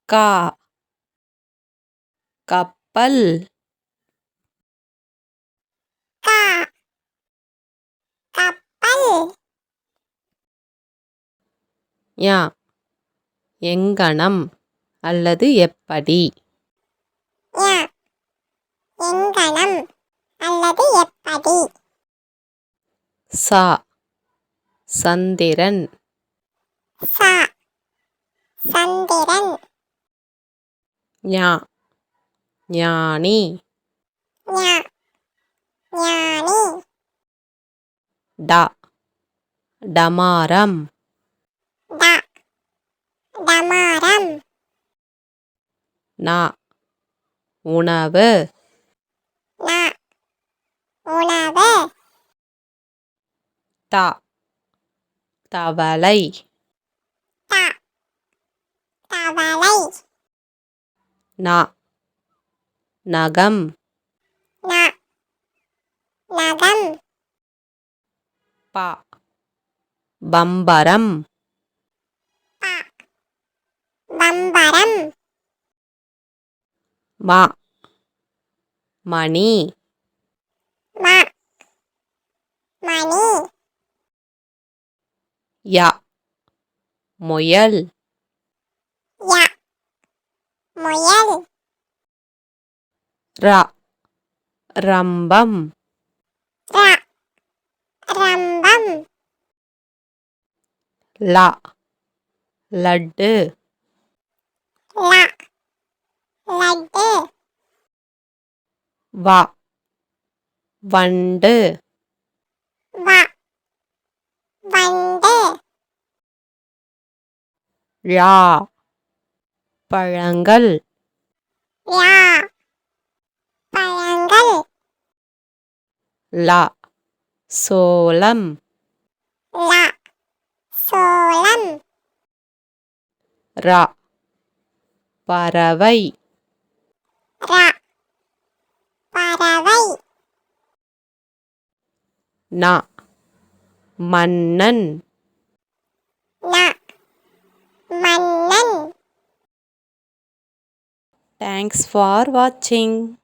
கா கப்பல். கா கப்பல். யா எங்கனம் அல்லது எப்படி. யா எங்கனம் அல்லது எப்படி. சா சந்திரன். சா சந்திரன். ஞா ஞானி. ஞா ஞானி. ட டமாரம். ட டமாரம். ந உணவு. ந உணவு. த தவளை. த தவளை. ந நகம். ந நகம். ப பம்பரம். ப பம்பரம். ம மணி. ம மணி. ய முயல். ய முயல். ர ரம்பம். ர ரம்பம். ல லட்டு. ல லட்டு. வ வண்டு. வ வண்டு. ழா பழங்கள். ழா பழங்கள். ல சோளம். ல சோளம். ர பறவை. ர பறவை. ந மன்னன். ந மன்னன். Thanks for watching.